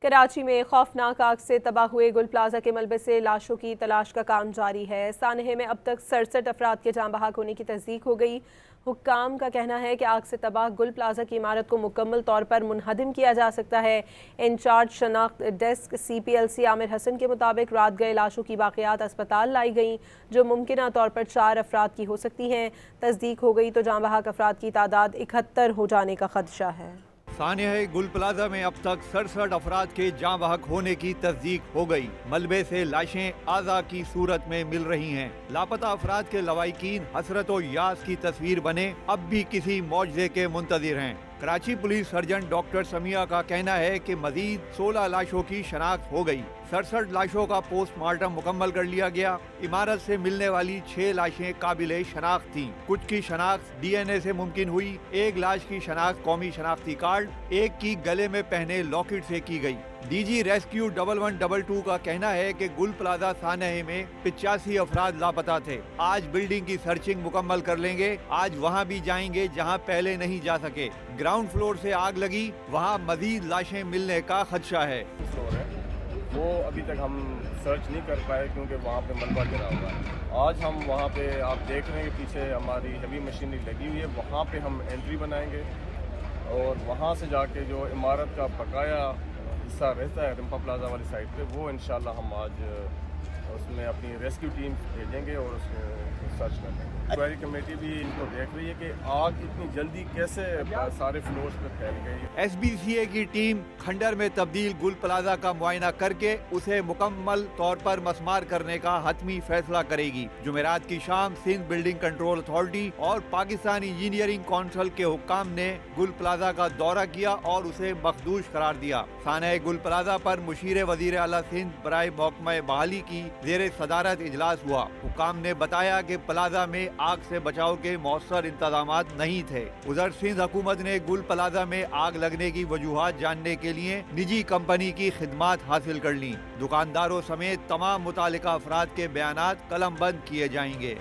کراچی میں خوفناک آگ سے تباہ ہوئے گل پلازا کے ملبے سے لاشوں کی تلاش کا کام جاری ہے۔ سانحے میں اب تک 67 افراد کے جاں بحق ہونے کی تصدیق ہو گئی۔ حکام کا کہنا ہے کہ آگ سے تباہ گل پلازا کی عمارت کو مکمل طور پر منہدم کیا جا سکتا ہے۔ انچارج شناخت ڈیسک CPLC عامر حسن کے مطابق رات گئے لاشوں کی باقیات اسپتال لائی گئیں، جو ممکنہ طور پر 4 افراد کی ہو سکتی ہیں۔ تصدیق ہو گئی تو جاں بحق افراد کی تعداد 71 ہو جانے کا خدشہ ہے۔ سانحہ گل پلازا میں اب تک 67 افراد کے جاں بحق ہونے کی تصدیق ہو گئی۔ ملبے سے لاشیں اعضاء کی صورت میں مل رہی ہیں۔ لاپتہ افراد کے لواحقین حسرت و یاس کی تصویر بنے اب بھی کسی معجزے کے منتظر ہیں۔ Karachi police surgeon doctor Sumaiya کا کہنا ہے کہ مزید 16 لاشوں کی شناخت ہو گئی۔ 67 لاشوں کا پوسٹ مارٹم مکمل کر لیا گیا۔ عمارت سے ملنے والی 6 لاشیں قابل شناخت تھیں۔ کچھ کی شناخت DNA سے ممکن ہوئی۔ ایک لاش کی شناخت قومی شناختی کارڈ، ایک کی گلے میں پہنے لاکٹ سے کی گئی۔ DG ریسکیو 1122 کا کہنا ہے کہ گل پلازا سانحہ میں 85 افراد لاپتہ تھے۔ آج بلڈنگ کی سرچنگ مکمل کر لیں گے۔ آج وہاں بھی جائیں گے جہاں پہلے نہیں جا سکے۔ گراؤنڈ فلور سے آگ لگی، وہاں مزید لاشیں ملنے کا خدشہ ہے۔ وہ ابھی تک ہم سرچ نہیں کر پائے کیونکہ وہاں پہ ملبہ گرا ہوا ہے۔ آج ہم وہاں پہ آپ دیکھ رہے ہیں کہ پیچھے ہماری ہیوی مشینری لگی ہوئی ہے، وہاں پہ ہم انٹری بنائیں گے اور وہاں سے جا کے جو عمارت کا بقایا حصہ رہتا ہے رمپا پلازا والی سائڈ پہ، وہ انشاءاللہ ہم آج اس میں اپنی ریسکیو ٹیم بھیجیں گے اور اس میں سرچ کریں گے۔ انکوائری کمیٹی بھی ان کو دیکھ رہی ہے کہ آگ اتنی جلدی کیسے سارے فلورز پہ پھیل گئی۔ SBCA کی ٹیم کھنڈر میں تبدیل گل پلازا کا معائنہ کر کے اسے مکمل طور پر مسمار کرنے کا حتمی فیصلہ کرے گی۔ جمعرات کی شام سندھ بلڈنگ کنٹرول اتھارٹی اور پاکستان انجینئرنگ کونسل کے حکام نے گل پلازا کا دورہ کیا اور اسے مخدوش قرار دیا۔ سانحہ گل پلازا پر مشیر وزیر اعلیٰ سندھ برائے محکمہ بحالی کی زیر صدارت اجلاس ہوا۔ حکام نے بتایا کہ پلازا میں آگ سے بچاؤ کے مؤثر انتظامات نہیں تھے۔ ادھر سندھ حکومت نے گل پلازا میں آگ لگنے کی وجوہات جاننے کے لیے نجی کمپنی کی خدمات حاصل کر لیں۔ دکانداروں سمیت تمام متعلقہ افراد کے بیانات قلم بند کیے جائیں گے۔